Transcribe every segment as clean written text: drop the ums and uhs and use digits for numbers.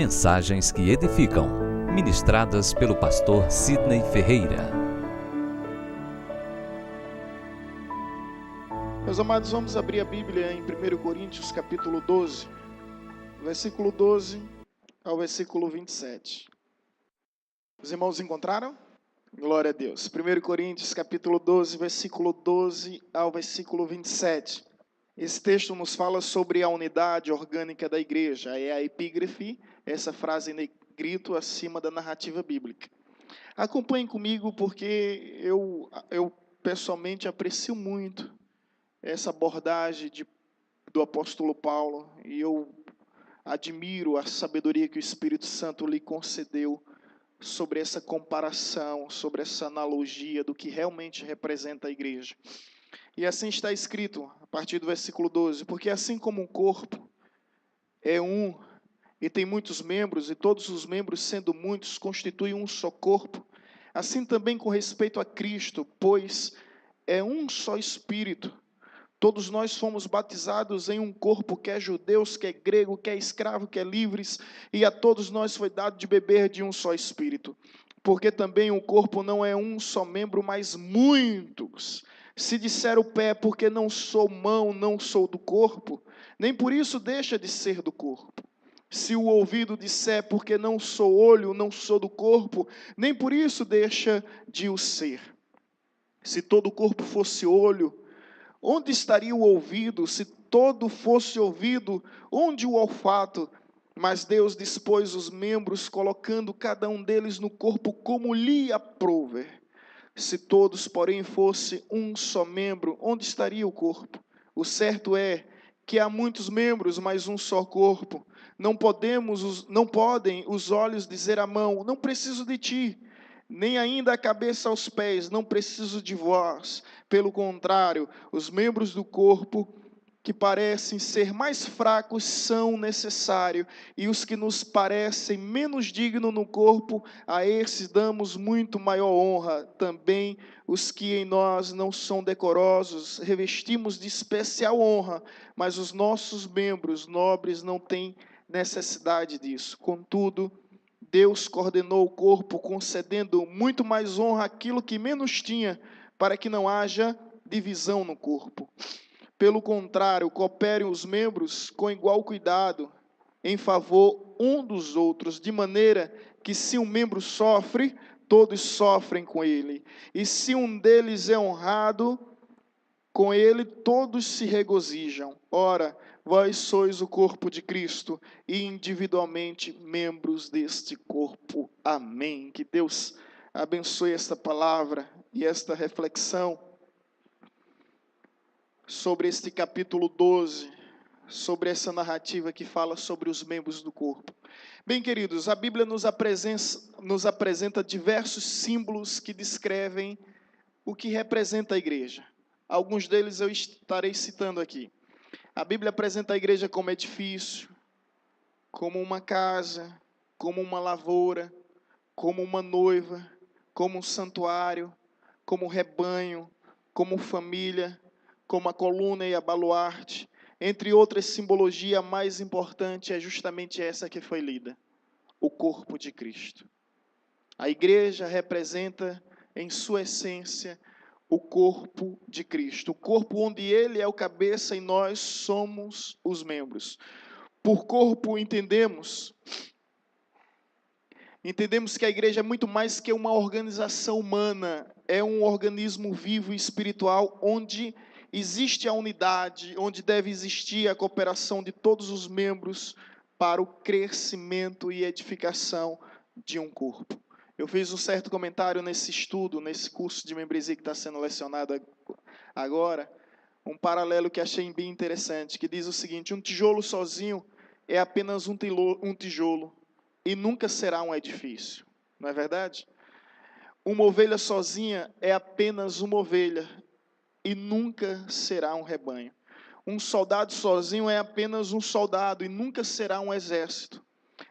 Mensagens que edificam, ministradas pelo pastor Sidney Ferreira. Meus amados, vamos abrir a Bíblia em 1 Coríntios capítulo 12, versículo 12 ao versículo 27. Os irmãos encontraram? Glória a Deus. 1 Coríntios capítulo 12, versículo 12 ao versículo 27. Esse texto nos fala sobre a unidade orgânica da igreja. É a epígrafe, essa frase em negrito acima da narrativa bíblica. Acompanhem comigo porque eu pessoalmente aprecio muito essa abordagem do apóstolo Paulo, e eu admiro a sabedoria que o Espírito Santo lhe concedeu sobre essa comparação, sobre essa analogia do que realmente representa a igreja. E assim está escrito, a partir do versículo 12, porque assim como um corpo é um e tem muitos membros, e todos os membros, sendo muitos, constituem um só corpo, assim também com respeito a Cristo, pois é um só Espírito. Todos nós fomos batizados em um corpo, quer judeus, quer grego, quer escravo, quer livres, e a todos nós foi dado de beber de um só Espírito. Porque também o corpo não é um só membro, mas muitos. Se disser o pé, porque não sou mão, não sou do corpo, nem por isso deixa de ser do corpo. Se o ouvido disser, porque não sou olho, não sou do corpo, nem por isso deixa de o ser. Se todo o corpo fosse olho, onde estaria o ouvido? Se todo fosse ouvido, onde o olfato? Mas Deus dispôs os membros, colocando cada um deles no corpo como lhe aprouver. Se todos, porém, fosse um só membro, onde estaria o corpo? O certo é que há muitos membros, mas um só corpo. Não podem os olhos dizer à mão, não preciso de ti, nem ainda a cabeça aos pés, não preciso de vós. Pelo contrário, os membros do corpo que parecem ser mais fracos são necessários, e os que nos parecem menos dignos no corpo, a esses damos muito maior honra. Também os que em nós não são decorosos, revestimos de especial honra, mas os nossos membros nobres não têm necessidade disso. Contudo, Deus coordenou o corpo, concedendo muito mais honra àquilo que menos tinha, para que não haja divisão no corpo. Pelo contrário, cooperem os membros com igual cuidado, em favor um dos outros, de maneira que se um membro sofre, todos sofrem com ele. E se um deles é honrado, com ele todos se regozijam. Ora, vós sois o corpo de Cristo e individualmente membros deste corpo. Amém. Que Deus abençoe esta palavra e esta reflexão sobre este capítulo 12, sobre essa narrativa que fala sobre os membros do corpo. Bem, queridos, a Bíblia nos apresenta diversos símbolos que descrevem o que representa a igreja. Alguns deles eu estarei citando aqui. A Bíblia apresenta a igreja como edifício, como uma casa, como uma lavoura, como uma noiva, como um santuário, como um rebanho, como família, como a coluna e a baluarte. Entre outras simbologias, a mais importante é justamente essa que foi lida: o corpo de Cristo. A igreja representa, em sua essência, o corpo de Cristo. O corpo onde Ele é o cabeça e nós somos os membros. Por corpo entendemos que a igreja é muito mais que uma organização humana. É um organismo vivo e espiritual onde existe a unidade, onde deve existir a cooperação de todos os membros para o crescimento e edificação de um corpo. Eu fiz um certo comentário nesse estudo, nesse curso de membresia que está sendo lecionado agora, um paralelo que achei bem interessante, que diz o seguinte: um tijolo sozinho é apenas um tijolo e nunca será um edifício. Não é verdade? Uma ovelha sozinha é apenas uma ovelha e nunca será um rebanho. Um soldado sozinho é apenas um soldado e nunca será um exército.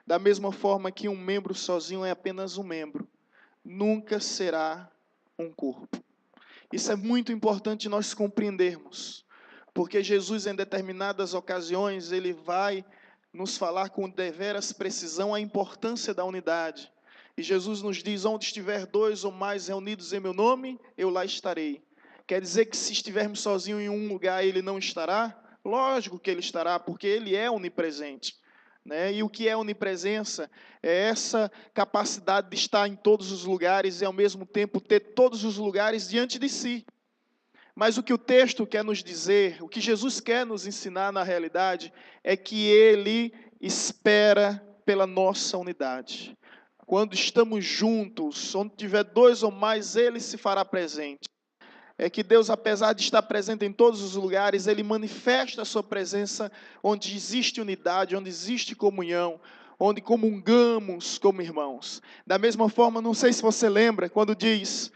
Da mesma forma que um membro sozinho é apenas um membro, nunca será um corpo. Isso é muito importante nós compreendermos, porque Jesus, em determinadas ocasiões, ele vai nos falar com deveras precisão a importância da unidade. E Jesus nos diz: onde estiver 2 ou mais reunidos em meu nome, eu lá estarei. Quer dizer que se estivermos sozinhos em um lugar, Ele não estará? Lógico que Ele estará, porque Ele é onipresente. E o que é onipresença? É essa capacidade de estar em todos os lugares e ao mesmo tempo ter todos os lugares diante de si. Mas o que o texto quer nos dizer, o que Jesus quer nos ensinar na realidade, é que Ele espera pela nossa unidade. Quando estamos juntos, onde tiver 2 ou mais, Ele se fará presente. É que Deus, apesar de estar presente em todos os lugares, Ele manifesta a sua presença onde existe unidade, onde existe comunhão, onde comungamos como irmãos. Da mesma forma, não sei se você lembra, quando diz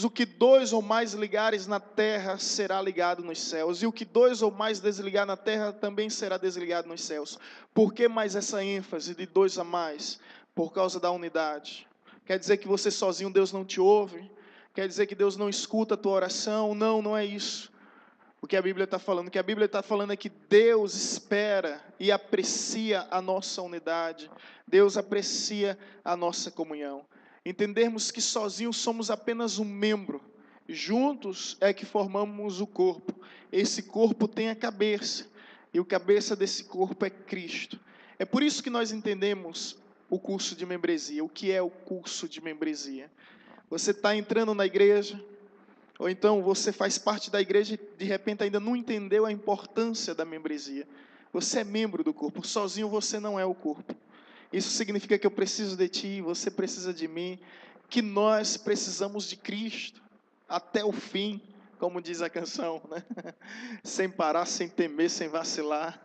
o que 2 ou mais ligares na terra será ligado nos céus, e o que 2 ou mais desligar na terra também será desligado nos céus. Por que mais essa ênfase de 2 a mais? Por causa da unidade. Quer dizer que você sozinho Deus não te ouve? Quer dizer que Deus não escuta a tua oração? Não, não é isso. O que a Bíblia está falando? O que a Bíblia está falando é que Deus espera e aprecia a nossa unidade. Deus aprecia a nossa comunhão. Entendermos que sozinhos somos apenas um membro. Juntos é que formamos o corpo. Esse corpo tem a cabeça. E o cabeça desse corpo é Cristo. É por isso que nós entendemos o curso de membresia. O que é o curso de membresia? Você está entrando na igreja, ou então você faz parte da igreja e de repente ainda não entendeu a importância da membresia. Você é membro do corpo, sozinho você não é o corpo. Isso significa que eu preciso de ti, você precisa de mim, que nós precisamos de Cristo, até o fim, como diz a canção, né? Sem parar, sem temer, sem vacilar.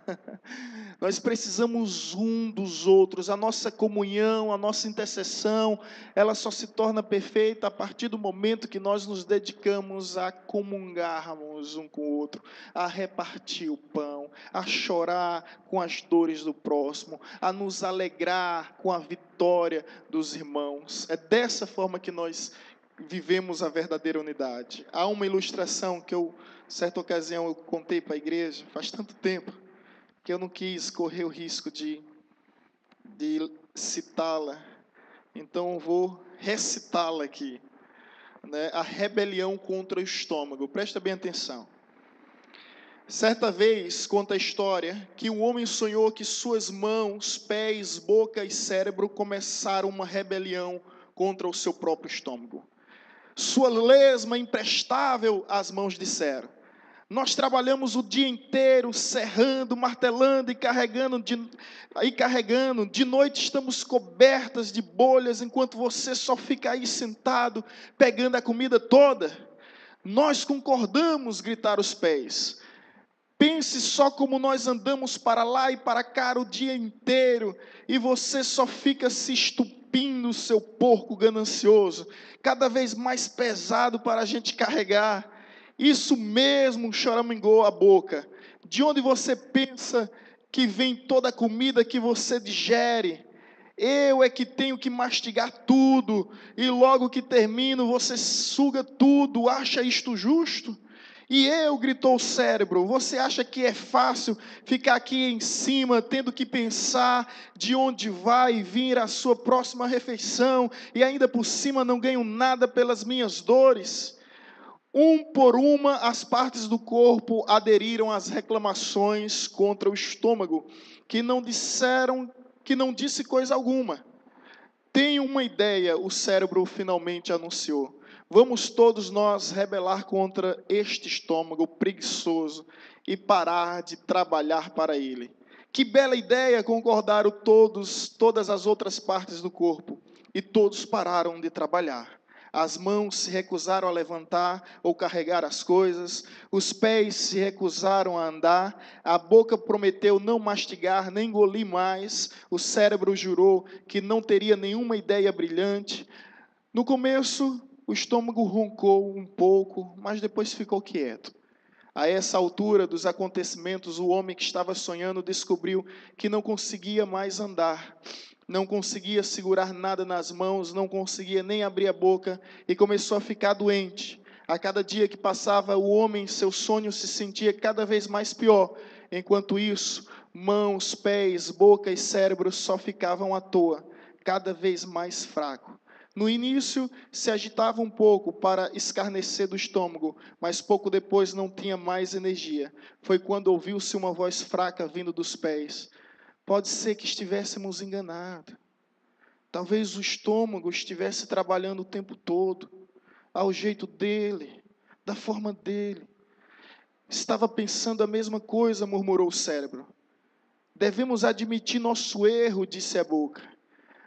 Nós precisamos um dos outros, a nossa comunhão, a nossa intercessão, ela só se torna perfeita a partir do momento que nós nos dedicamos a comungarmos um com o outro, a repartir o pão, a chorar com as dores do próximo, a nos alegrar com a vitória dos irmãos. É dessa forma que nós vivemos a verdadeira unidade. Há uma ilustração que certa ocasião eu contei para a igreja, faz tanto tempo, que eu não quis correr o risco de citá-la, então eu vou recitá-la aqui, a rebelião contra o estômago. Presta bem atenção. Certa vez, conta a história, que um homem sonhou que suas mãos, pés, boca e cérebro começaram uma rebelião contra o seu próprio estômago. Sua lesma imprestável, as mãos disseram: nós trabalhamos o dia inteiro, serrando, martelando e carregando. De noite estamos cobertas de bolhas, enquanto você só fica aí sentado, pegando a comida toda. Nós concordamos, gritaram os pés. Pense só como nós andamos para lá e para cá o dia inteiro, e você só fica se estupindo, seu porco ganancioso, cada vez mais pesado para a gente carregar. Isso mesmo, choramingou a boca. De onde você pensa que vem toda a comida que você digere? Eu é que tenho que mastigar tudo, e logo que termino, você suga tudo. Acha isto justo? E eu, gritou o cérebro, você acha que é fácil ficar aqui em cima, tendo que pensar de onde vai vir a sua próxima refeição, e ainda por cima não ganho nada pelas minhas dores? Um por uma, as partes do corpo aderiram às reclamações contra o estômago, que não disse coisa alguma. Tenho uma ideia, o cérebro finalmente anunciou. Vamos todos nós rebelar contra este estômago preguiçoso e parar de trabalhar para ele. Que bela ideia, concordaram todas as outras partes do corpo, e todos pararam de trabalhar. As mãos se recusaram a levantar ou carregar as coisas, os pés se recusaram a andar, a boca prometeu não mastigar nem engolir mais, o cérebro jurou que não teria nenhuma ideia brilhante. No começo, o estômago roncou um pouco, mas depois ficou quieto. A essa altura dos acontecimentos, o homem que estava sonhando descobriu que não conseguia mais andar. Não conseguia segurar nada nas mãos, não conseguia nem abrir a boca e começou a ficar doente. A cada dia que passava, o homem, seu sonho se sentia cada vez mais pior. Enquanto isso, Mãos, pés, boca e cérebro só ficavam à toa, cada vez mais fraco. No início, se agitava um pouco para escarnecer do estômago, mas pouco depois não tinha mais energia. Foi quando ouviu-se uma voz fraca vindo dos pés. Pode ser que estivéssemos enganados. Talvez o estômago estivesse trabalhando o tempo todo, ao jeito dele, da forma dele. Estava pensando a mesma coisa, murmurou o cérebro. Devemos admitir nosso erro, disse a boca.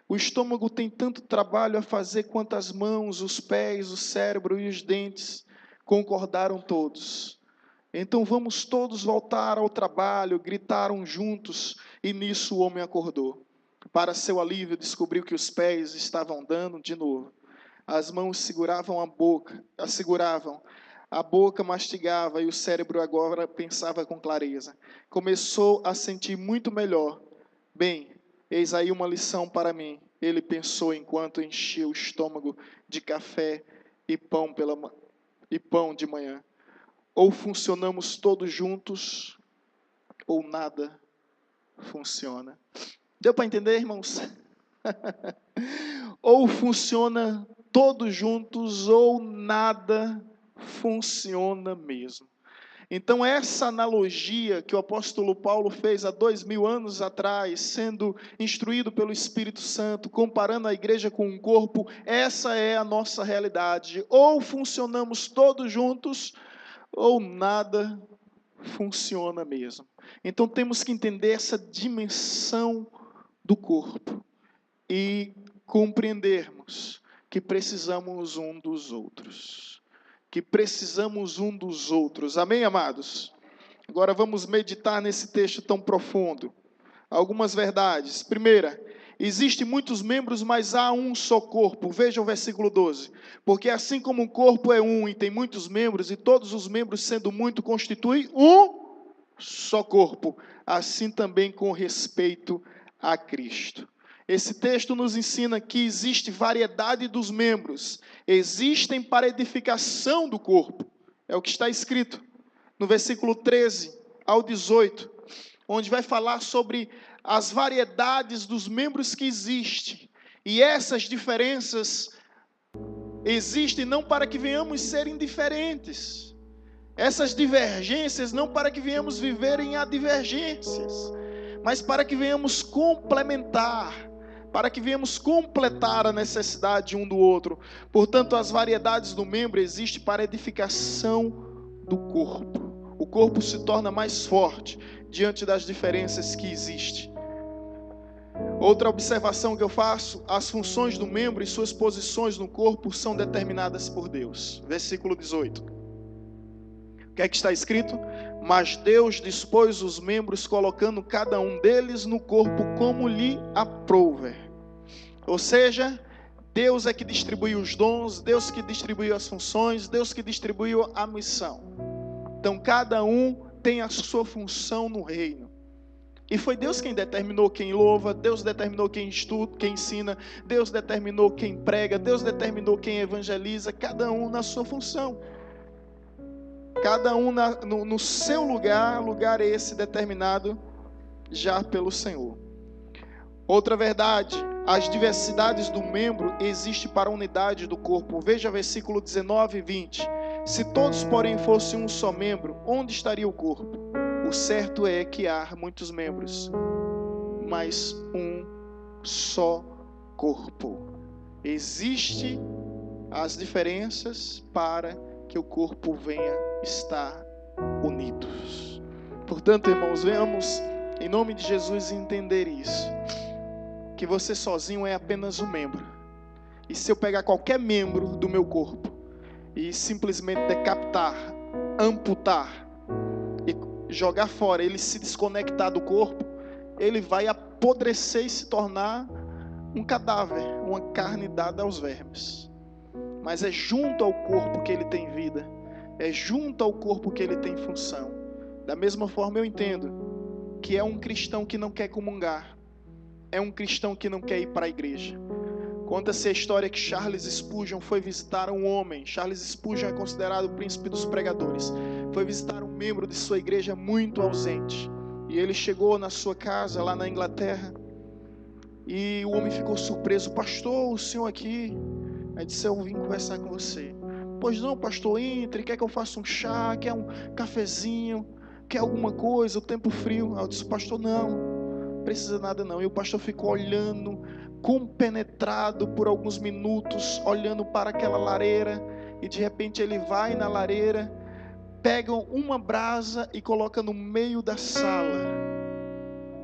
O estômago tem tanto trabalho a fazer quanto as mãos, os pés, o cérebro e os dentes. Concordaram todos. Então vamos todos voltar ao trabalho, gritaram juntos, e nisso o homem acordou. Para seu alívio, descobriu que os pés estavam dando de novo. As mãos seguravam a boca mastigava e o cérebro agora pensava com clareza. Começou a sentir muito melhor. Bem, eis aí uma lição para mim, ele pensou enquanto enchia o estômago de café e pão de manhã. Ou funcionamos todos juntos, ou nada funciona. Deu para entender, irmãos? Ou funciona todos juntos, ou nada funciona mesmo. Então, essa analogia que o apóstolo Paulo fez há 2000 anos atrás, sendo instruído pelo Espírito Santo, comparando a igreja com um corpo, essa é a nossa realidade. Ou funcionamos todos juntos, ou nada funciona mesmo. Então, temos que entender essa dimensão do corpo e compreendermos que precisamos um dos outros. Que precisamos um dos outros. Amém, amados? Agora vamos meditar nesse texto tão profundo. Algumas verdades. Primeira, existem muitos membros, mas há um só corpo. Veja o versículo 12. Porque assim como um corpo é um e tem muitos membros, e todos os membros sendo muito constituem um só corpo, assim também com respeito a Cristo. Esse texto nos ensina que existe variedade dos membros, existem para edificação do corpo. É o que está escrito no versículo 13 ao 18, onde vai falar sobre as variedades dos membros que existem. E essas diferenças existem não para que venhamos ser indiferentes. Essas divergências não para que venhamos viver em advergências, mas para que venhamos complementar, para que venhamos completar a necessidade um do outro. Portanto, as variedades do membro existem para edificação do corpo. O corpo se torna mais forte diante das diferenças que existem. Outra observação que eu faço, as funções do membro e suas posições no corpo são determinadas por Deus. Versículo 18. O que é que está escrito? Mas Deus dispôs os membros, colocando cada um deles no corpo como lhe aprouver. Ou seja, Deus é que distribuiu os dons, Deus que distribuiu as funções, Deus que distribuiu a missão. Então, cada um tem a sua função no reino. E foi Deus quem determinou quem louva, Deus determinou quem estuda, quem ensina, Deus determinou quem prega, Deus determinou quem evangeliza, cada um na sua função. Cada um no seu lugar esse determinado já pelo Senhor. Outra verdade, as diversidades do membro existem para a unidade do corpo. Veja versículo 19 e 20. Se todos, porém, fossem um só membro, onde estaria o corpo? O certo é que há muitos membros, mas um só corpo. Existem as diferenças para que o corpo venha estar unidos. Portanto, irmãos, venhamos em nome de Jesus entender isso, que você sozinho é apenas um membro. E se eu pegar qualquer membro do meu corpo e simplesmente decapitar, amputar e jogar fora, ele se desconectar do corpo, ele vai apodrecer e se tornar um cadáver, uma carne dada aos vermes. Mas é junto ao corpo que ele tem vida, é junto ao corpo que ele tem função. Da mesma forma eu entendo que é um cristão que não quer comungar, é um cristão que não quer ir para a igreja. Conta-se a história que Charles Spurgeon foi visitar um homem. Charles Spurgeon é considerado o príncipe dos pregadores. Foi visitar um membro de sua igreja muito ausente. E ele chegou na sua casa lá na Inglaterra. E o homem ficou surpreso. Pastor, o senhor aqui? Aí disse, eu vim conversar com você. Pois não, pastor, entre. Quer que eu faça um chá? Quer um cafezinho? Quer alguma coisa? O tempo frio. Aí eu disse, pastor, não precisa nada não. E o pastor ficou olhando, compenetrado por alguns minutos, olhando para aquela lareira. E de repente ele vai na lareira, pega uma brasa e coloca no meio da sala.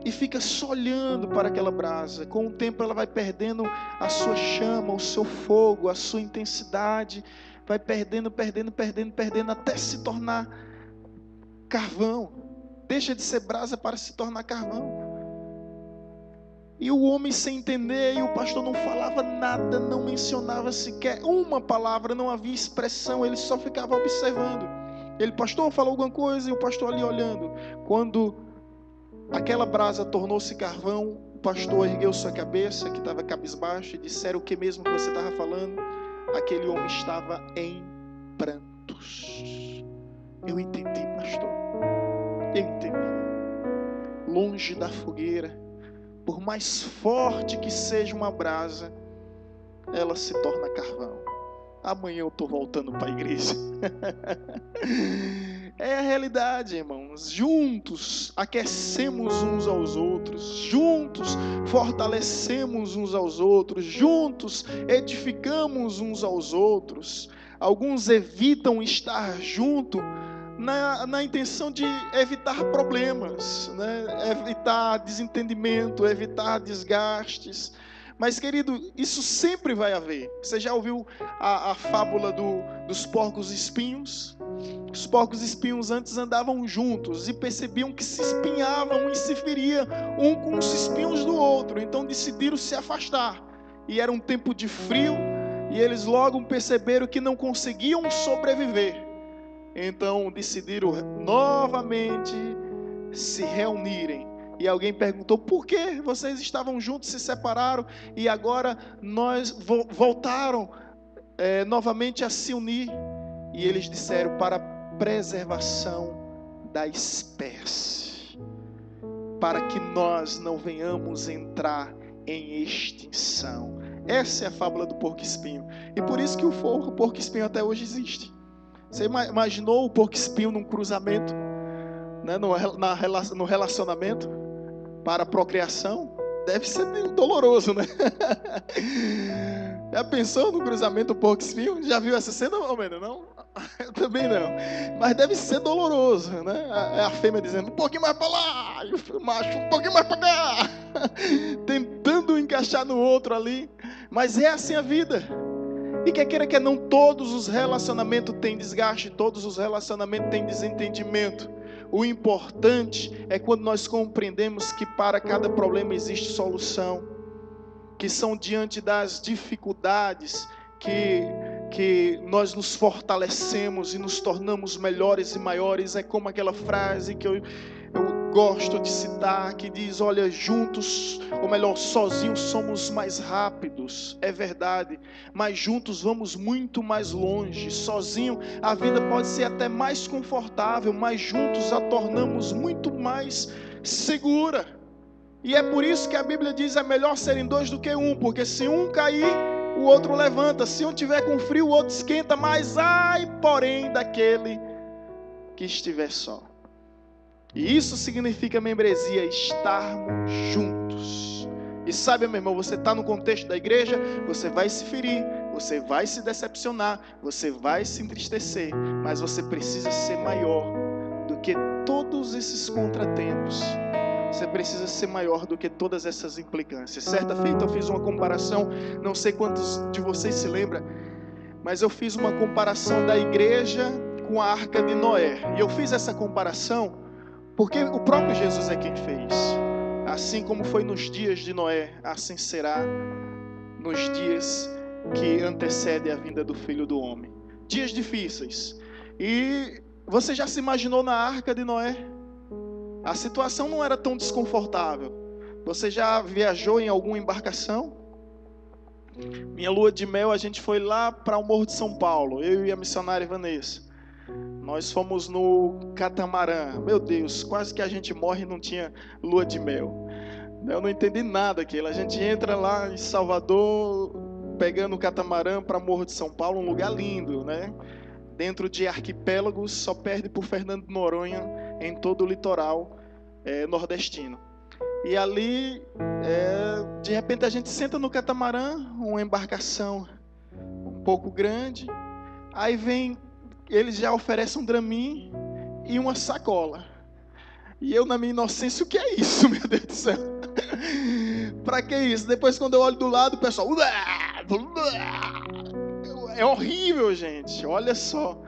E fica só olhando para aquela brasa. Com o tempo ela vai perdendo a sua chama, o seu fogo, a sua intensidade. Vai perdendo, até se tornar carvão. Deixa de ser brasa para se tornar carvão. E o homem sem entender, e o pastor não falava nada, não mencionava sequer uma palavra, não havia expressão, ele só ficava observando. Ele, pastor, falou alguma coisa, e o pastor ali olhando. Quando aquela brasa tornou-se carvão, o pastor ergueu sua cabeça, que estava cabisbaixo, e disseram o que mesmo que você estava falando? Aquele homem estava em prantos. Eu entendi, pastor. Eu entendi. Longe da fogueira, por mais forte que seja uma brasa, ela se torna carvão. Amanhã eu estou voltando para a igreja. É a realidade, irmãos. Juntos aquecemos uns aos outros, juntos fortalecemos uns aos outros, juntos edificamos uns aos outros. Alguns evitam estar junto na intenção de evitar problemas, né? Evitar desentendimento, evitar desgastes. Mas, querido, isso sempre vai haver. Você já ouviu a fábula dos porcos espinhos? Os porcos espinhos antes andavam juntos e percebiam que se espinhavam e se feriam um com os espinhos do outro. Então decidiram se afastar. E era um tempo de frio e eles logo perceberam que não conseguiam sobreviver. Então decidiram novamente se reunirem. E alguém perguntou, por que vocês estavam juntos, se separaram e agora voltaram novamente a se unir? E eles disseram, para preservação da espécie, para que nós não venhamos entrar em extinção. Essa é a fábula do porco-espinho. E por isso que o porco-espinho até hoje existe. Você imaginou o porco-espinho num cruzamento, né, no relacionamento para a procriação? Deve ser doloroso, né? Já pensou no cruzamento do porco-espinho? Já viu essa cena, ou menos, não? Eu também não. Mas deve ser doloroso, né? É a fêmea dizendo, um pouquinho mais para lá, e o macho, um pouquinho mais para cá, tentando encaixar no outro ali. Mas é assim a vida. E quer queira, quer não, todos os relacionamentos têm desgaste, todos os relacionamentos têm desentendimento. O importante é quando nós compreendemos que para cada problema existe solução, que são diante das dificuldades que nós nos fortalecemos e nos tornamos melhores e maiores. É como aquela frase que eu gosto de citar, que diz, olha, juntos, ou melhor, sozinhos somos mais rápidos. É verdade, mas juntos vamos muito mais longe. Sozinho a vida pode ser até mais confortável, mas juntos a tornamos muito mais segura. E é por isso que a Bíblia diz, é melhor serem dois do que um, porque se um cair, o outro levanta. Se um tiver com frio, o outro esquenta. Mas ai, porém, daquele que estiver só. E isso significa membresia, estarmos juntos. E sabe, meu irmão, você está no contexto da igreja, você vai se ferir, você vai se decepcionar, você vai se entristecer, mas você precisa ser maior do que todos esses contratempos. Você precisa ser maior do que todas essas implicâncias. Certa feita eu fiz uma comparação, não sei quantos de vocês se lembram, mas eu fiz uma comparação da igreja com a Arca de Noé. E eu fiz essa comparação porque o próprio Jesus é quem fez. Assim como foi nos dias de Noé, assim será nos dias que antecedem a vinda do Filho do Homem. Dias difíceis. E você já se imaginou na Arca de Noé? A situação não era tão desconfortável. Você já viajou em alguma embarcação? Minha lua de mel, a gente foi lá para o Morro de São Paulo, eu e a missionária Vanessa. Nós fomos no catamarã. Meu Deus, quase que a gente morre e não tinha lua de mel. Eu não entendi nada daquilo. A gente entra lá em Salvador, pegando o catamarã para Morro de São Paulo, um lugar lindo, né? Dentro de arquipélagos, só perde por Fernando de Noronha em todo o litoral nordestino. E ali, de repente a gente senta no catamarã, uma embarcação um pouco grande. Aí vem, eles já oferecem um Dramin e uma sacola. E eu, na minha inocência, o que é isso, meu Deus do céu? Pra que isso? Depois, quando eu olho do lado, o pessoal... É horrível, gente. Olha só.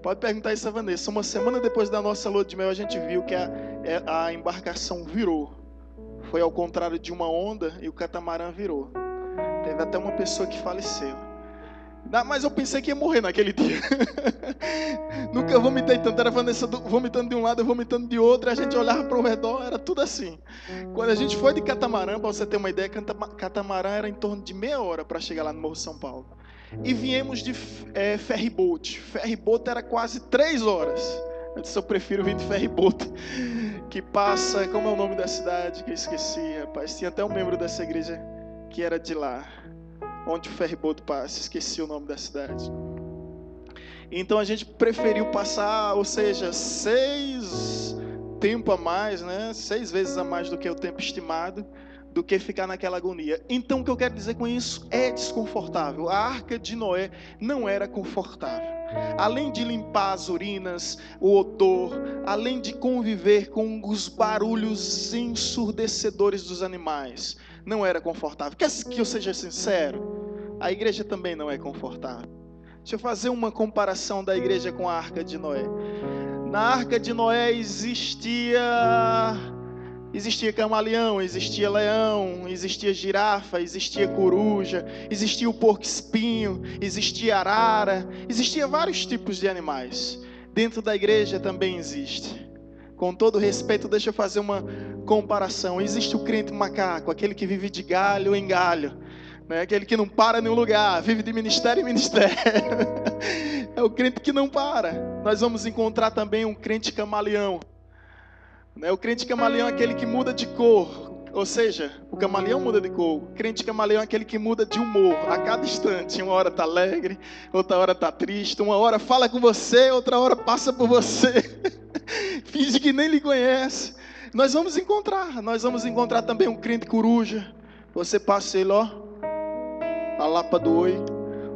Pode perguntar isso a Vanessa. Uma semana depois da nossa lua de mel, a gente viu que a embarcação virou. Foi ao contrário de uma onda e o catamarã virou. Teve até uma pessoa que faleceu. Mas eu pensei que ia morrer naquele dia. Nunca vomitei tanto. Era a Vanessa vomitando de um lado, eu vomitando de outro. E a gente olhava para o redor, era tudo assim. Quando a gente foi de catamarã, para você ter uma ideia, catamarã era em torno de meia hora para chegar lá no Morro São Paulo. E viemos de ferryboat. Ferryboat era quase 3 horas. Eu disse, eu prefiro vir de ferryboat. Que passa, como é o nome da cidade? Que eu esqueci, rapaz. Tinha até um membro dessa igreja que era de lá. Onde o ferryboat passa, esqueci o nome da cidade. Então a gente preferiu passar, ou seja, 6 tempo a mais, né? 6 vezes a mais do que o tempo estimado, do que ficar naquela agonia. Então o que eu quero dizer com isso é desconfortável. A arca de Noé não era confortável. Além de limpar as urinas, o odor, além de conviver com os barulhos ensurdecedores dos animais, não era confortável. Quer que eu seja sincero? A igreja também não é confortável. Deixa eu fazer uma comparação da igreja com a arca de Noé. Na arca de Noé existia camaleão, existia leão, existia girafa, existia coruja, existia o porco-espinho, existia arara, existia vários tipos de animais. Dentro da igreja também existe. Com todo respeito, deixa eu fazer uma comparação. Existe o crente macaco, aquele que vive de galho em galho, né? Aquele que não para em nenhum lugar, vive de ministério em ministério. É o crente que não para. Nós vamos encontrar também um crente camaleão. O crente camaleão é aquele que muda de cor. Ou seja, o camaleão muda de cor. O crente camaleão é aquele que muda de humor a cada instante. Uma hora está alegre, outra hora está triste. Uma hora fala com você, outra hora passa por você. Finge que nem lhe conhece. Nós vamos encontrar também um crente coruja. Você passa ele, ó, a lapa do oi,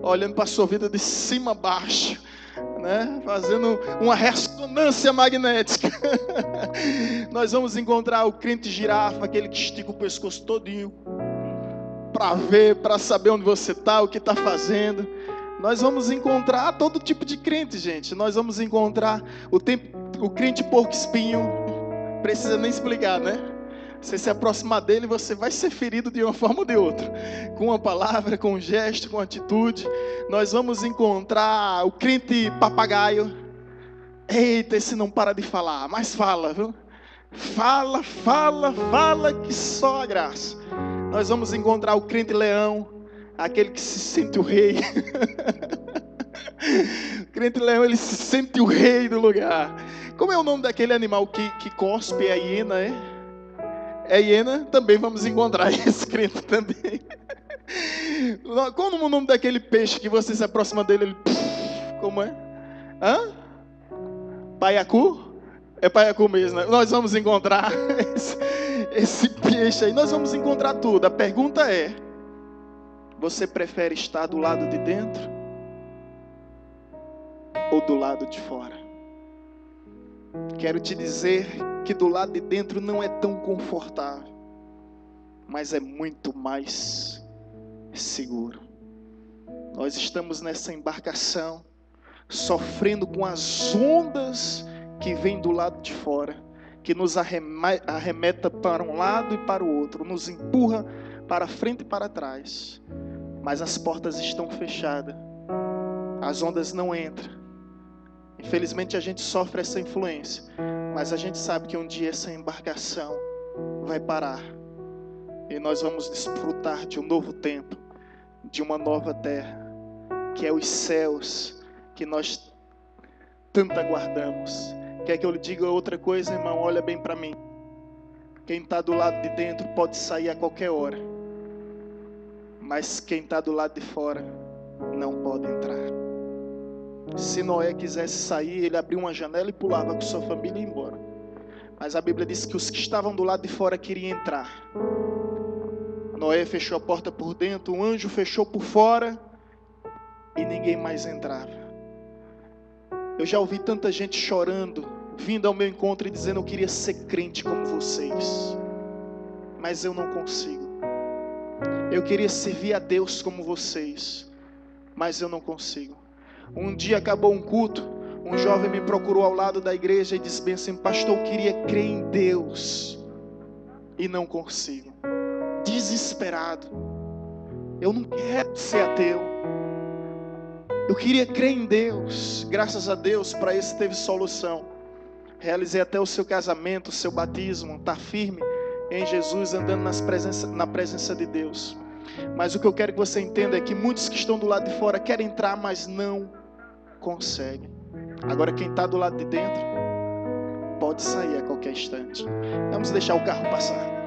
olhando para a sua vida de cima a baixo, né? Fazendo uma ressonância magnética. Nós vamos encontrar o crente girafa, aquele que estica o pescoço todinho para ver, para saber onde você está, o que está fazendo. Nós vamos encontrar todo tipo de crente, gente. Nós vamos encontrar o crente porco-espinho. Precisa nem explicar, né? Você se aproximar dele, você vai ser ferido de uma forma ou de outra. Com uma palavra, com um gesto, com uma atitude. Nós vamos encontrar o crente papagaio. Eita, esse não para de falar, mas fala, viu? Fala, que só a graça. Nós vamos encontrar o crente leão, aquele que se sente o rei. O crente leão, ele se sente o rei do lugar. Como é o nome daquele animal que cospe? É a hiena, é? É hiena? Também vamos encontrar esse crente também. Qual é o nome daquele peixe que você se aproxima dele? Ele... Como é? Hã? Paiacu? É paiacu mesmo, né? Nós vamos encontrar esse peixe aí. Nós vamos encontrar tudo. A pergunta é: você prefere estar do lado de dentro ou do lado de fora? Quero te dizer que do lado de dentro não é tão confortável, mas é muito mais seguro. Nós estamos nessa embarcação, sofrendo com as ondas que vêm do lado de fora, que nos arremeta para um lado e para o outro, nos empurra para frente e para trás, mas as portas estão fechadas, as ondas não entram. Infelizmente a gente sofre essa influência, mas a gente sabe que um dia essa embarcação vai parar e nós vamos desfrutar de um novo tempo, de uma nova terra, que é os céus que nós tanto aguardamos. Quer que eu lhe diga outra coisa, irmão? Olha bem para mim. Quem está do lado de dentro pode sair a qualquer hora, mas quem está do lado de fora não pode entrar. Se Noé quisesse sair, ele abria uma janela e pulava com sua família e ia embora. Mas a Bíblia diz que os que estavam do lado de fora queriam entrar. Noé fechou a porta por dentro, o anjo fechou por fora e ninguém mais entrava. Eu já ouvi tanta gente chorando, vindo ao meu encontro e dizendo: eu queria ser crente como vocês, mas eu não consigo. Eu queria servir a Deus como vocês, mas eu não consigo. Um dia acabou um culto, um jovem me procurou ao lado da igreja e disse bem assim: pastor, eu queria crer em Deus e não consigo. Desesperado. Eu não quero ser ateu. Eu queria crer em Deus. Graças a Deus, para isso teve solução. Realizei até o seu casamento, o seu batismo. Está firme em Jesus, andando na presença de Deus. Mas o que eu quero que você entenda é que muitos que estão do lado de fora querem entrar, mas não conseguem. Agora quem está do lado de dentro pode sair a qualquer instante. Vamos deixar o carro passar.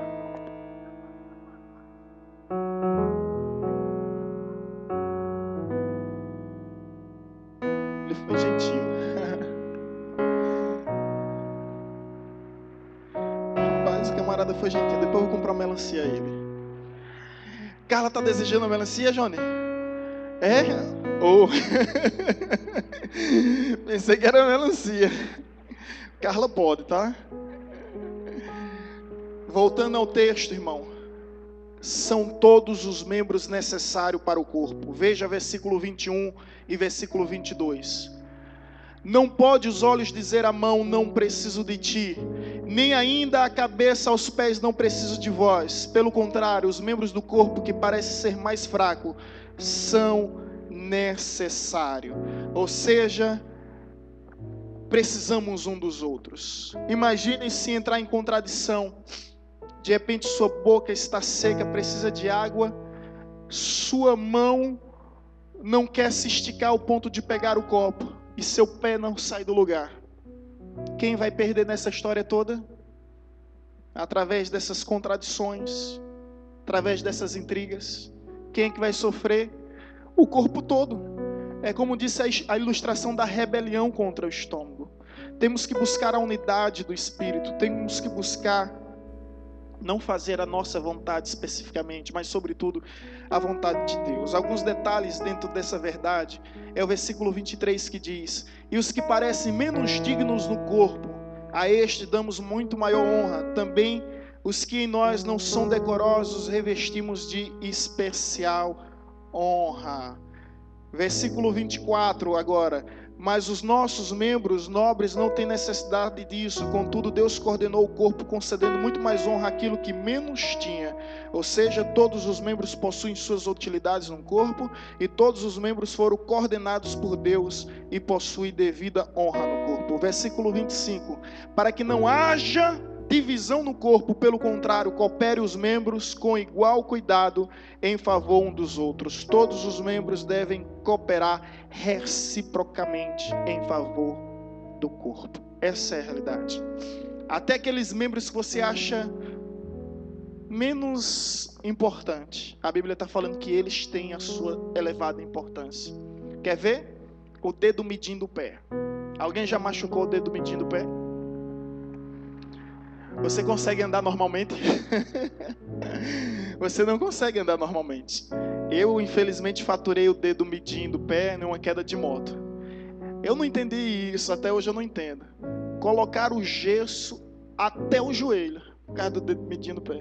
Ele foi gentil. Rapaz, o camarada foi gentil. Depois eu vou comprar uma melancia a ele. Carla tá desejando a melancia, Johnny? É? Oh. Pensei que era melancia. Carla pode, tá? Voltando ao texto, irmão. São todos os membros necessários para o corpo. Veja versículo 21 e versículo 22. Não pode os olhos dizer à mão: não preciso de ti, nem ainda a cabeça aos pés: não preciso de vós. Pelo contrário, os membros do corpo que parecem ser mais fracos são necessários. Ou seja, precisamos um dos outros. Imagine se entrar em contradição. De repente sua boca está seca, precisa de água. Sua mão não quer se esticar ao ponto de pegar o copo. E seu pé não sai do lugar. Quem vai perder nessa história toda? Através dessas contradições, através dessas intrigas. Quem é que vai sofrer? O corpo todo. É como disse a ilustração da rebelião contra o estômago. Temos que buscar a unidade do Espírito. Temos que buscar não fazer a nossa vontade especificamente, mas sobretudo a vontade de Deus. Alguns detalhes dentro dessa verdade é o versículo 23 que diz: e os que parecem menos dignos no corpo, a este damos muito maior honra. Também os que em nós não são decorosos revestimos de especial honra. Versículo 24 agora: mas os nossos membros nobres não têm necessidade disso, contudo Deus coordenou o corpo, concedendo muito mais honra àquilo que menos tinha. Ou seja, todos os membros possuem suas utilidades no corpo, e todos os membros foram coordenados por Deus e possuem devida honra no corpo. Versículo 25: para que não haja divisão no corpo, pelo contrário, coopere os membros com igual cuidado em favor um dos outros. Todos os membros devem cooperar reciprocamente em favor do corpo. Essa é a realidade. Até aqueles membros que você acha menos importante, a Bíblia está falando que eles têm a sua elevada importância. Quer ver? O dedo medindo o pé. Alguém já machucou o dedo medindo o pé? Você consegue andar normalmente? Você não consegue andar normalmente. Eu, infelizmente, faturei o dedo medindo o pé numa queda de moto. Eu não entendi isso, até hoje eu não entendo. Colocar o gesso até o joelho, por causa do dedo medindo o pé.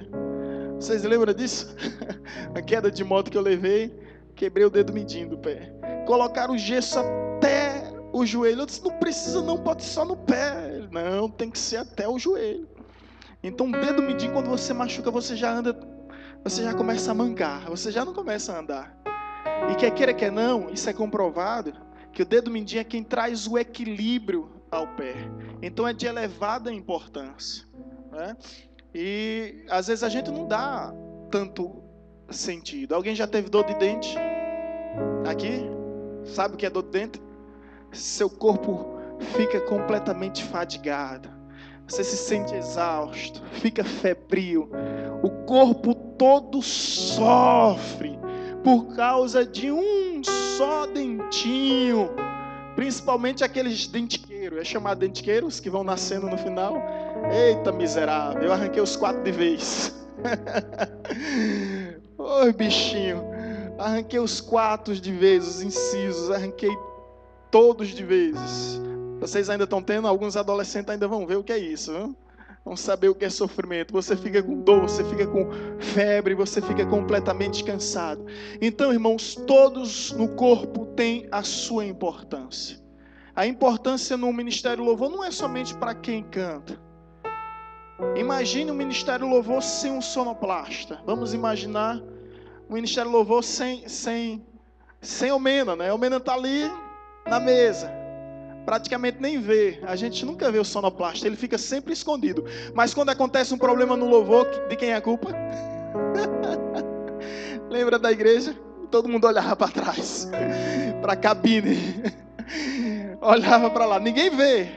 Vocês lembram disso? A queda de moto que eu levei, quebrei o dedo medindo o pé. Colocar o gesso até o joelho. Eu disse: não precisa não, pode ser só no pé. Não, tem que ser até o joelho. Então, o dedo medindo, quando você machuca, você já anda, você já começa a mancar, você já não começa a andar. E quer queira, quer não, isso é comprovado, que o dedo mindinho é quem traz o equilíbrio ao pé. Então, é de elevada importância, né? E, às vezes, a gente não dá tanto sentido. Alguém já teve dor de dente? Aqui? Sabe o que é dor de dente? Seu corpo fica completamente fadigado. Você se sente exausto, fica febril. O corpo todo sofre por causa de um só dentinho. Principalmente aqueles dentiqueiros. É chamado dentiqueiros que vão nascendo no final. Eita miserável, eu arranquei os 4 de vez. Oi bichinho, arranquei os 4 de vez, os incisos, arranquei todos de vezes. Vocês ainda estão tendo? Alguns adolescentes ainda vão ver o que é isso, viu? Vão saber o que é sofrimento. Você fica com dor, você fica com febre, você fica completamente cansado. Então, irmãos, todos no corpo têm a sua importância. A importância no Ministério Louvor não é somente para quem canta. Imagine o Ministério Louvor sem um sonoplasta. Vamos imaginar o Ministério Louvor sem Omena, né? Omena está ali na mesa. Praticamente nem vê. A gente nunca vê o sonoplasta. Ele fica sempre escondido. Mas quando acontece um problema no louvor, de quem é a culpa? Lembra da igreja? Todo mundo olhava para trás, para a cabine. Olhava para lá. Ninguém vê.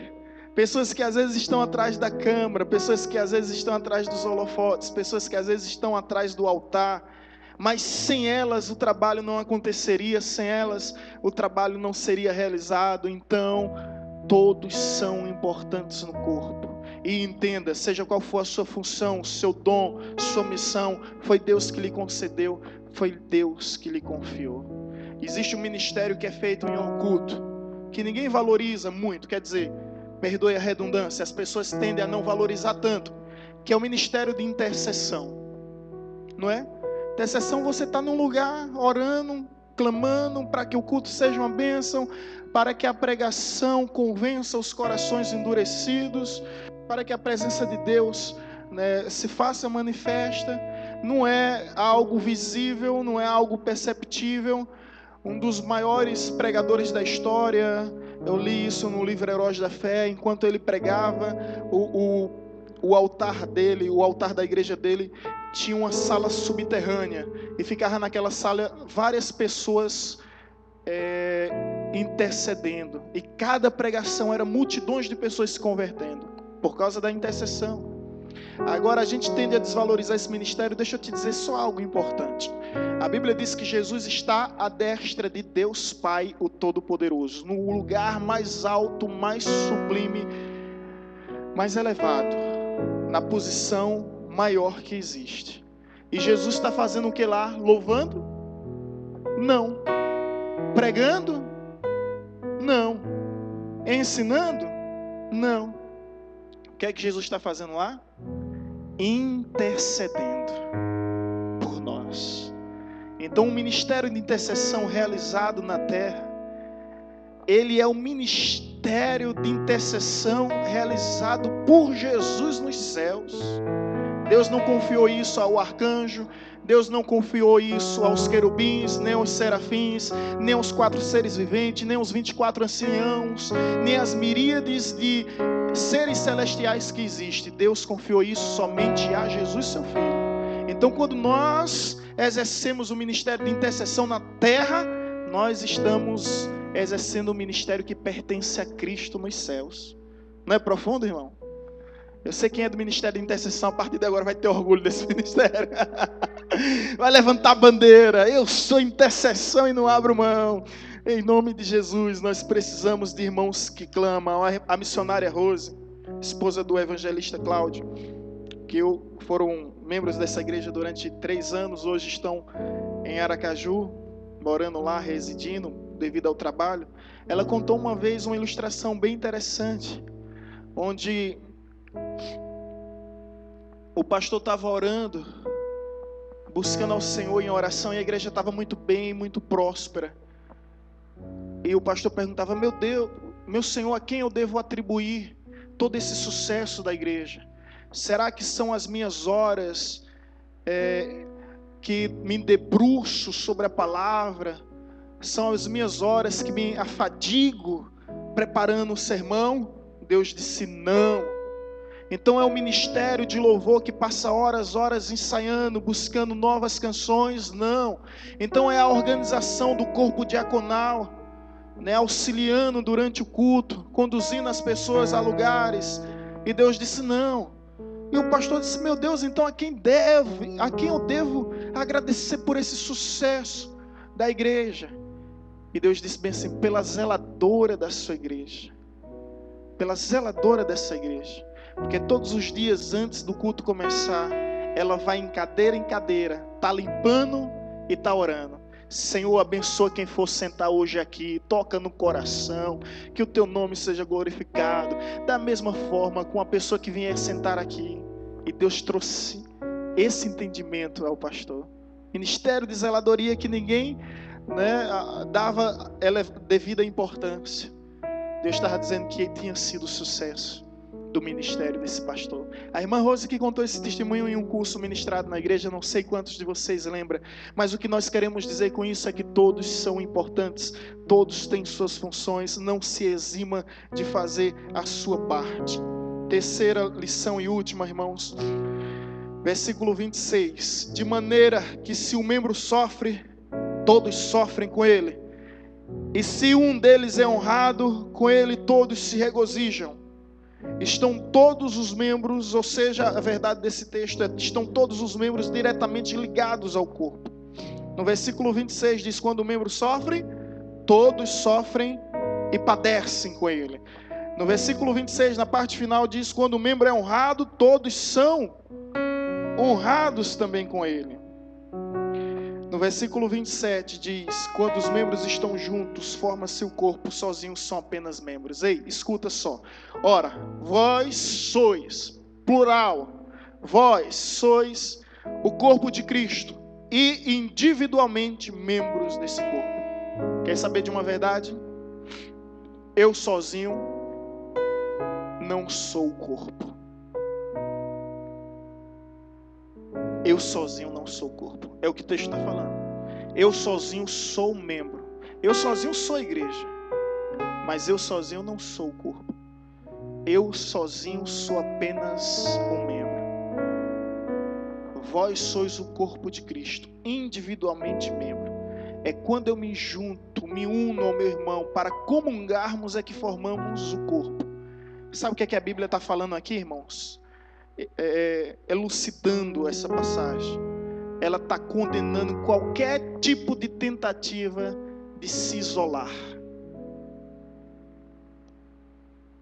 Pessoas que às vezes estão atrás da câmara. Pessoas que às vezes estão atrás dos holofotes. Pessoas que às vezes estão atrás do altar. Mas sem elas o trabalho não aconteceria, sem elas o trabalho não seria realizado. Então, todos são importantes no corpo. E entenda, seja qual for a sua função, seu dom, sua missão, foi Deus que lhe concedeu, foi Deus que lhe confiou. Existe um ministério que é feito em oculto, que ninguém valoriza muito, quer dizer, perdoe a redundância, as pessoas tendem a não valorizar tanto, que é o ministério de intercessão, não é? Intercessão, você está num lugar orando, clamando para que o culto seja uma bênção, para que a pregação convença os corações endurecidos, para que a presença de Deus, né, se faça manifesta. Não é algo visível, não é algo perceptível. Um dos maiores pregadores da história, eu li isso no livro Heróis da Fé, enquanto ele pregava, o altar dele, o altar da igreja dele, tinha uma sala subterrânea, e ficava naquela sala várias pessoas intercedendo, e cada pregação era multidões de pessoas se convertendo, por causa da intercessão. Agora a gente tende a desvalorizar esse ministério. Deixa eu te dizer só algo importante. A Bíblia diz que Jesus está à destra de Deus Pai, o Todo-Poderoso, no lugar mais alto, mais sublime, mais elevado, na posição maior que existe. E Jesus está fazendo o que lá? Louvando? Não. Pregando? Não. Ensinando? Não. O que é que Jesus está fazendo lá? Intercedendo por nós. Então o ministério de intercessão realizado na terra, ele é o ministério de intercessão realizado por Jesus nos céus. Deus não confiou isso ao arcanjo, Deus não confiou isso aos querubins, nem aos serafins, nem aos 4 seres viventes, nem aos 24 anciãos, nem às miríades de seres celestiais que existem. Deus confiou isso somente a Jesus, seu Filho. Então, quando nós exercemos o ministério de intercessão na terra, nós estamos exercendo o ministério que pertence a Cristo nos céus. Não é profundo, irmão? Eu sei quem é do ministério de intercessão, a partir de agora vai ter orgulho desse ministério. Vai levantar a bandeira. Eu sou intercessão e não abro mão. Em nome de Jesus, nós precisamos de irmãos que clamam. A missionária Rose, esposa do evangelista Cláudio, que foram membros dessa igreja durante 3 anos, hoje estão em Aracaju, morando lá, residindo, devido ao trabalho. Ela contou uma vez uma ilustração bem interessante, onde o pastor estava orando, buscando ao Senhor em oração, e a igreja estava muito bem, muito próspera. E o pastor perguntava: meu Deus, meu Senhor, a quem eu devo atribuir todo esse sucesso da igreja? Será que são as minhas horas que me debruço sobre a palavra? São as minhas horas que me afadigo preparando o sermão? Deus disse: não. Então é o ministério de louvor que passa horas ensaiando, buscando novas canções? Não. Então é a organização do corpo diaconal, auxiliando durante o culto, conduzindo as pessoas a lugares. E Deus disse não. E o pastor disse, meu Deus, então a quem eu devo agradecer por esse sucesso da igreja? E Deus disse bem assim, pela zeladora da sua igreja. Pela zeladora dessa igreja. Porque todos os dias antes do culto começar, ela vai em cadeira, está limpando e está orando. Senhor, abençoa quem for sentar hoje aqui, toca no coração, que o teu nome seja glorificado. Da mesma forma com a pessoa que vier sentar aqui. E Deus trouxe esse entendimento ao pastor. Ministério de zeladoria que ninguém dava ela devida importância. Deus estava dizendo que tinha sido o sucesso do ministério desse pastor. A irmã Rose que contou esse testemunho em um curso ministrado na igreja, não sei quantos de vocês lembram, mas o que nós queremos dizer com isso é que todos são importantes, todos têm suas funções, não se exima de fazer a sua parte. Terceira lição e última, irmãos, versículo 26, de maneira que se um membro sofre, todos sofrem com ele, e se um deles é honrado, com ele todos se regozijam. Estão todos os membros, ou seja, a verdade desse texto é, estão todos os membros diretamente ligados ao corpo. No versículo 26 diz, quando o membro sofre, todos sofrem e padecem com ele. No versículo 26, na parte final, diz, quando o membro é honrado, todos são honrados também com ele. No versículo 27 diz, quando os membros estão juntos, forma-se o corpo, sozinhos são apenas membros. Ei, escuta só. Ora, vós sois, plural, vós sois o corpo de Cristo e individualmente membros desse corpo. Quer saber de uma verdade? Eu sozinho não sou o corpo. Eu sozinho não sou o corpo. É o que o texto está falando. Eu sozinho sou membro. Eu sozinho sou a igreja. Mas eu sozinho não sou o corpo. Eu sozinho sou apenas um membro. Vós sois o corpo de Cristo, individualmente membro. É quando eu me junto, me uno ao meu irmão para comungarmos é que formamos o corpo. Sabe o que é que a Bíblia está falando aqui, irmãos? Elucidando essa passagem. Ela está condenando qualquer tipo de tentativa de se isolar.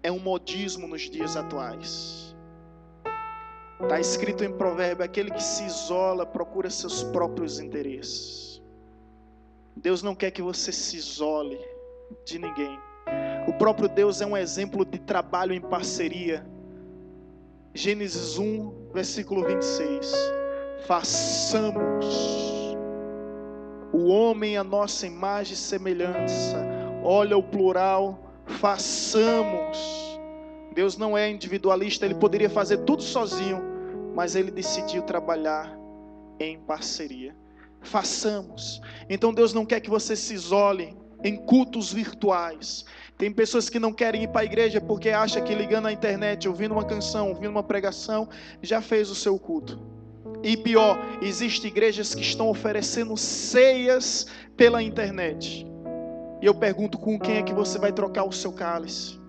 É um modismo nos dias atuais. Está escrito em provérbio, aquele que se isola procura seus próprios interesses. Deus não quer que você se isole de ninguém. O próprio Deus é um exemplo de trabalho em parceria. Gênesis 1, versículo 26. Façamos o homem a nossa imagem e semelhança. Olha o plural, façamos. Deus não é individualista, Ele poderia fazer tudo sozinho, mas Ele decidiu trabalhar em parceria. Façamos. Então Deus não quer que você se isole em cultos virtuais. Tem pessoas que não querem ir para a igreja porque acham que ligando na internet, ouvindo uma canção, ouvindo uma pregação, já fez o seu culto. E pior, existem igrejas que estão oferecendo ceias pela internet. E eu pergunto, com quem é que você vai trocar o seu cálice?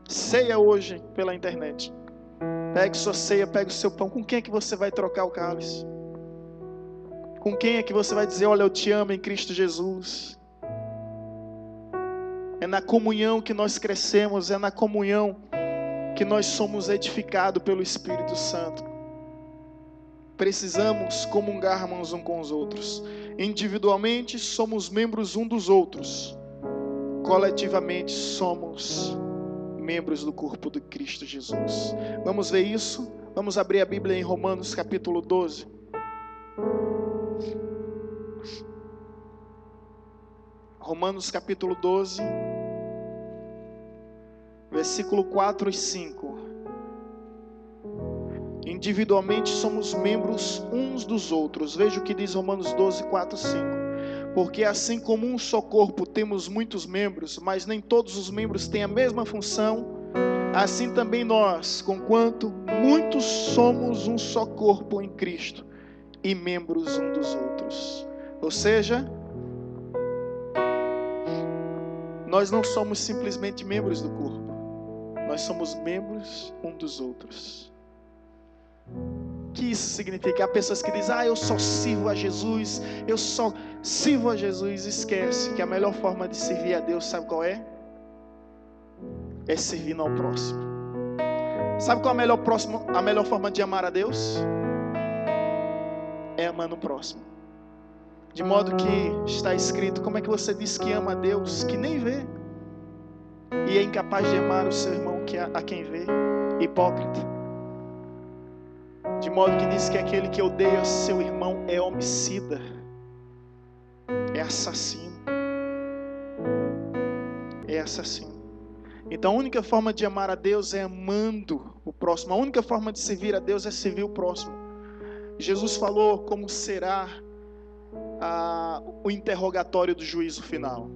Ceia hoje pela internet. Pegue sua ceia, pegue o seu pão. Com quem é que você vai trocar o cálice? Com quem é que você vai dizer, olha, eu te amo em Cristo Jesus? É na comunhão que nós crescemos, é na comunhão que nós somos edificados pelo Espírito Santo. Precisamos comungarmos uns com os outros. Individualmente somos membros uns dos outros. Coletivamente somos membros do corpo de Cristo Jesus. Vamos ver isso? Vamos abrir a Bíblia em Romanos capítulo 12. Romanos capítulo 12, versículo 4 e 5. Individualmente somos membros uns dos outros. Veja o que diz Romanos 12, 4 e 5. Porque assim como um só corpo temos muitos membros, mas nem todos os membros têm a mesma função, assim também nós, conquanto muitos somos um só corpo em Cristo e membros uns dos outros. Ou seja, Nós não somos simplesmente membros do corpo. Nós somos membros um dos outros. O que isso significa? Há pessoas que dizem, eu só sirvo a Jesus, eu só sirvo a Jesus. Esquece que a melhor forma de servir a Deus, sabe qual é? É servindo ao próximo. Sabe qual é a melhor forma de amar a Deus? É amando o próximo. De modo que está escrito, como é que você diz que ama a Deus, que nem vê, e é incapaz de amar o seu irmão a quem vê? Hipócrita. De modo que diz que aquele que odeia seu irmão é homicida, é assassino. É assassino. Então a única forma de amar a Deus é amando o próximo. A única forma de servir a Deus é servir o próximo. Jesus falou como será o interrogatório do juízo final.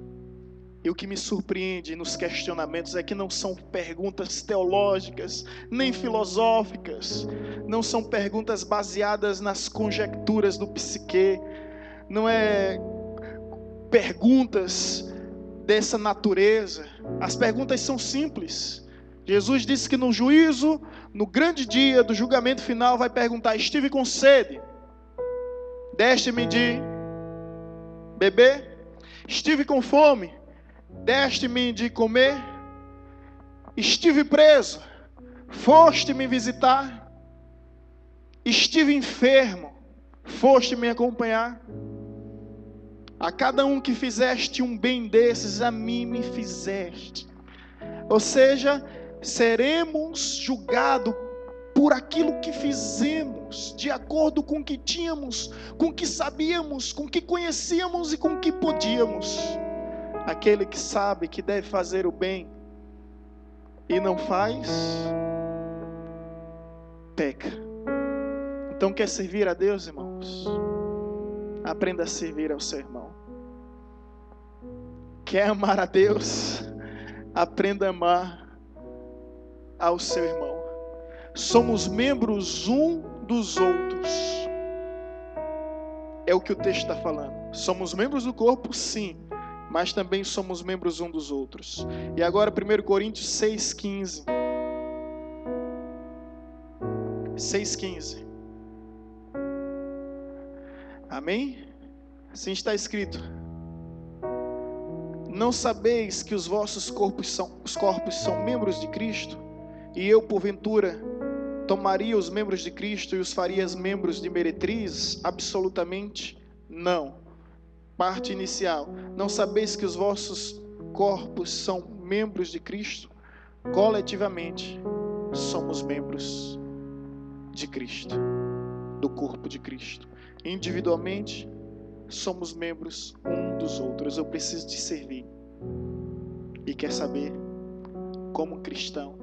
E o que me surpreende nos questionamentos é que não são perguntas teológicas, nem filosóficas, não são perguntas baseadas nas conjecturas do psique, não é perguntas dessa natureza. As perguntas são simples. Jesus disse que no juízo, no grande dia do julgamento final, vai perguntar: estive com sede, deste-me de beber? Estive com fome, deste-me de comer? Estive preso, foste me visitar? Estive enfermo, foste me acompanhar? A cada um que fizeste um bem desses, a mim me fizeste. Ou seja, seremos julgados por aquilo que fizemos, de acordo com o que tínhamos, com o que sabíamos, com o que conhecíamos e com o que podíamos. Aquele que sabe que deve fazer o bem e não faz, peca. Então, quer servir a Deus, irmãos? Aprenda a servir ao seu irmão. Quer amar a Deus? Aprenda a amar ao seu irmão. Somos membros um dos outros. É o que o texto está falando. Somos membros do corpo, sim, mas também somos membros um dos outros. E agora 1 Coríntios 6,15. 6,15. Amém? Assim está escrito: não sabeis que os vossos corpos são membros de Cristo? E eu, porventura, tomaria os membros de Cristo e os faria membros de meretrizes? Absolutamente não. Parte inicial: não sabeis que os vossos corpos são membros de Cristo? Coletivamente, somos membros de Cristo, do corpo de Cristo. Individualmente, somos membros um dos outros. Eu preciso te servir. E quer saber? Como cristão,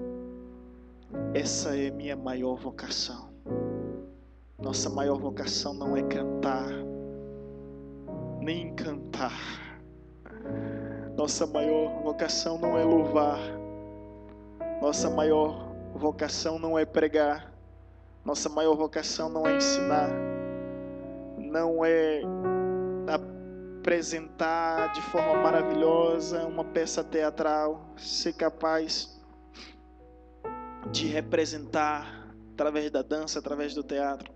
essa é minha maior vocação. Nossa maior vocação não é cantar, nem cantar. Nossa maior vocação não é louvar. Nossa maior vocação não é pregar. Nossa maior vocação não é ensinar. Não é apresentar de forma maravilhosa uma peça teatral, ser capaz de representar através da dança, através do teatro.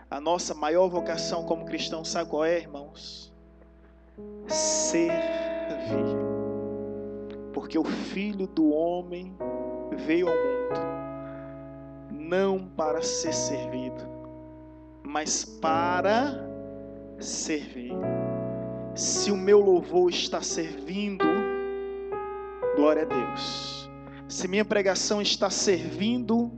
A nossa maior vocação como cristão, sabe qual é, irmãos? Servir. Porque o Filho do Homem veio ao mundo não para ser servido, mas para servir. Se o meu louvor está servindo, glória a Deus. Se minha pregação está servindo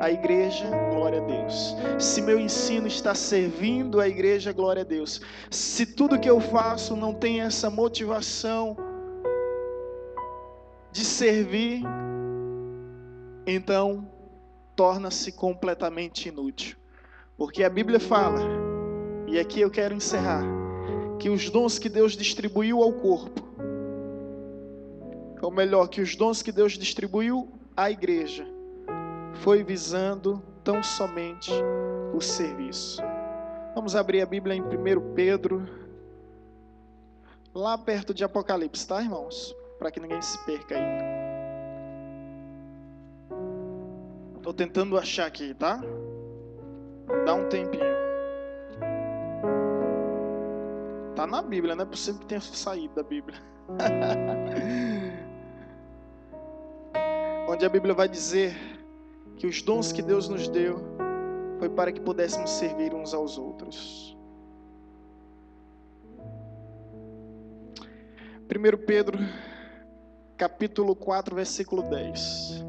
a igreja, glória a Deus. Se meu ensino está servindo a igreja, glória a Deus. Se tudo que eu faço não tem essa motivação de servir, então torna-se completamente inútil. Porque a Bíblia fala, e aqui eu quero encerrar, que os dons que Deus distribuiu ao corpo, ou melhor, que os dons que Deus distribuiu à igreja, foi visando tão somente o serviço. Vamos abrir a Bíblia em 1 Pedro, lá perto de Apocalipse, tá, irmãos? para que ninguém se perca aí. Estou tentando achar aqui, tá? Dá um tempinho. Tá na Bíblia, não é possível que tenha saído da Bíblia. Onde a Bíblia vai dizer que os dons que Deus nos deu foi para que pudéssemos servir uns aos outros. 1 Pedro, capítulo 4, versículo 10.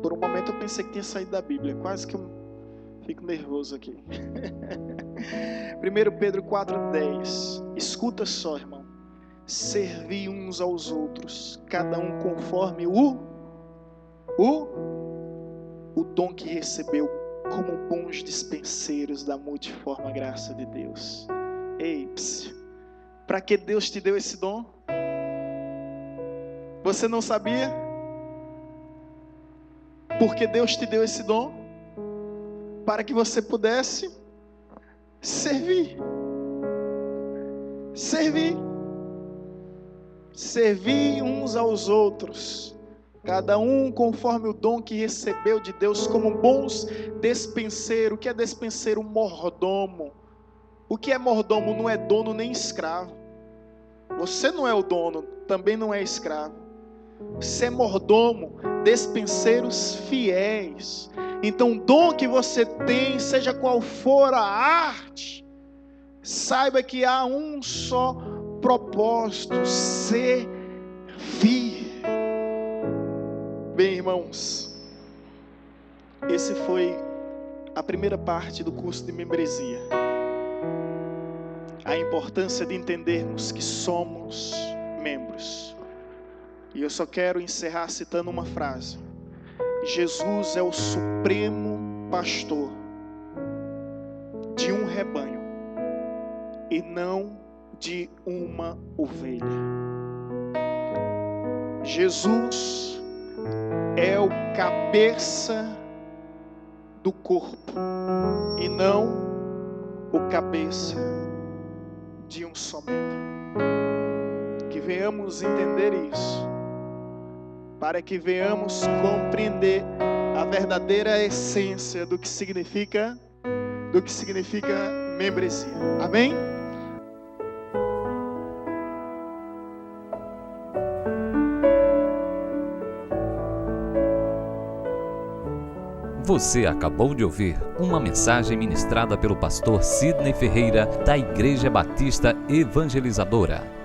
Por um momento eu pensei que tinha saído da Bíblia, quase que eu fico nervoso aqui. 1 Pedro 4, 10. Escuta só, irmão. Servi uns aos outros, cada um conforme o dom que recebeu, como bons dispenseiros da multiforme graça de Deus. Ei, para que Deus te deu esse dom? Você não sabia? Porque Deus te deu esse dom para que você pudesse servir. Servir uns aos outros, cada um conforme o dom que recebeu de Deus, como bons despenseiros. O que é despenseiro? Mordomo. O que é mordomo? Não é dono nem escravo. Você não é o dono, também não é escravo. Você é mordomo, despenseiros fiéis. Então, o dom que você tem, seja qual for a arte, saiba que há um só propósito: servir. Bem, irmãos, esse foi a primeira parte do curso de membresia. A importância de entendermos que somos membros. E eu só quero encerrar citando uma frase: Jesus é o supremo pastor de um rebanho e não de uma ovelha. Jesus é o cabeça do corpo e não o cabeça de um só membro. Que venhamos entender isso, para que venhamos compreender a verdadeira essência do que significa membresia. Amém? Você acabou de ouvir uma mensagem ministrada pelo pastor Sidney Ferreira, da Igreja Batista Evangelizadora.